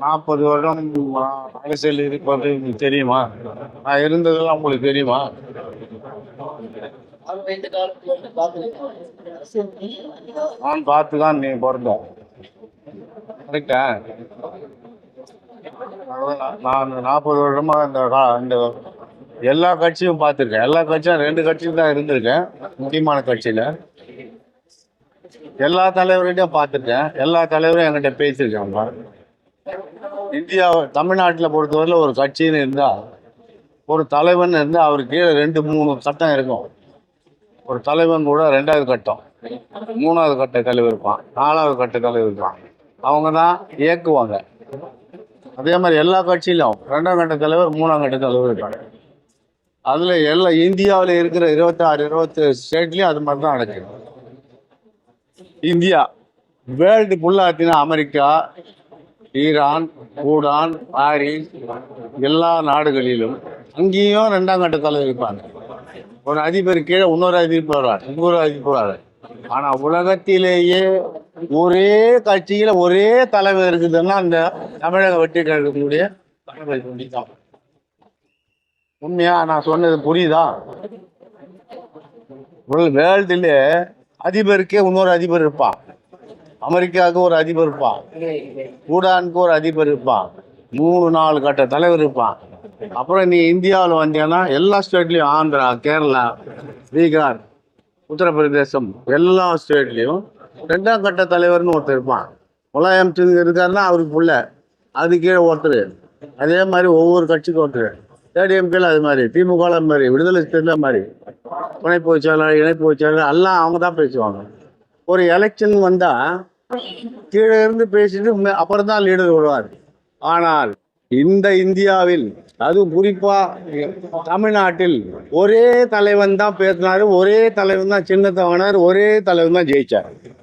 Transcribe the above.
40 வருடம் அரசியல் இருப்பது உங்களுக்கு தெரியுமா? நான் இருந்ததெல்லாம் உங்களுக்கு தெரியுமா? நான் பார்த்து தான் நீ பிறந்த. கரெக்டா? நான் 40 வருடமா இந்த எல்லா கட்சியும் பார்த்துருக்கேன். எல்லா கட்சியும் 2 கட்சியும் தான் இருந்திருக்கேன். முக்கியமான கட்சியில எல்லா தலைவர்கிட்டையும் பார்த்துருக்கேன். எல்லா தலைவரும் என்கிட்ட பேசியிருக்காங்க. இந்தியா தமிழ்நாட்டில் பொறுத்தவரையில் ஒரு கட்சின்னு இருந்தால், ஒரு தலைவன் இருந்தால் அவருக்கு கீழே 2-3 கட்டம் இருக்கும். ஒரு தலைவன் கூட 2வது கட்டம், 3வது கட்ட தலைவர் இருப்பான், 4வது கட்ட தலைவர் இருப்பான். அவங்க தான் இயக்குவாங்க. அதே மாதிரி எல்லா கட்சியிலும் 2ஆம் கட்ட தலைவர், 3ஆம் கட்ட தலைவர் இருப்பாங்க. அதில் எல்லா இந்தியாவில் இருக்கிற 26-27 ஸ்டேட்லேயும் அது மாதிரி தான் நடக்குது. இந்தியா வேர்ல்டு ஃபுல்லாக அமெரிக்கா, ஈரான், பூடான், பாரிஸ் எல்லா நாடுகளிலும் அங்கேயும் 2ஆம் கட்ட தலைவர் இருப்பாங்க. ஒரு அதிபர் கீழே இன்னொரு அதிபர் வருவார், இன்னொரு அதிபர் வருவார். ஆனால் உலகத்திலேயே ஒரே கட்சியில் ஒரே தலைவர் இருக்குதுன்னா அந்த தமிழக வெற்றி கழகத்தினுடைய தலைவர் தான். உண்மையா நான் சொன்னது புரியுதா? வேர்ல்டுலே அதிபருக்கே இன்னொரு அதிபர் இருப்பான், அமெரிக்காவுக்கு ஒரு அதிபர் இருப்பான், பூடானுக்கு ஒரு அதிபர் இருப்பான், 3-4 கட்ட தலைவர் இருப்பான். அப்புறம் நீ இந்தியாவில் வந்தீங்கன்னா எல்லா ஸ்டேட்லேயும், ஆந்திரா, கேரளா, பீகார், உத்தரப்பிரதேசம் எல்லா ஸ்டேட்லேயும் 2ஆம் கட்ட தலைவர்னு ஒருத்தர் இருப்பான். முலாயம் சிங் இருக்காருன்னா அவருக்கு புள்ள, அது கீழே ஒருத்தர். அதே மாதிரி ஒவ்வொரு கட்சிக்கும் ஒருத்தர். ஏடிஎம்கேல அது மாதிரி, திமுக மாதிரி, விடுதலை சிறுத்தைகள் மாதிரி, துணை பொதுச் செயலாளர், இணை பொதுச் செயலாளர் எல்லாம் அவங்க தான் பேசுவாங்க. ஒரு எலெக்ஷன் வந்தால் கீழே இருந்து பேசிட்டு அப்புறம் தான் லீடர் வருவார். ஆனால் இந்த இந்தியாவில், அதுவும் குறிப்பாக தமிழ்நாட்டில் ஒரே தலைவன் தான் பேசினார், ஒரே தலைவன் தான் சின்னத்தை வாங்கினார், ஒரே தலைவன் தான் ஜெயிச்சார்.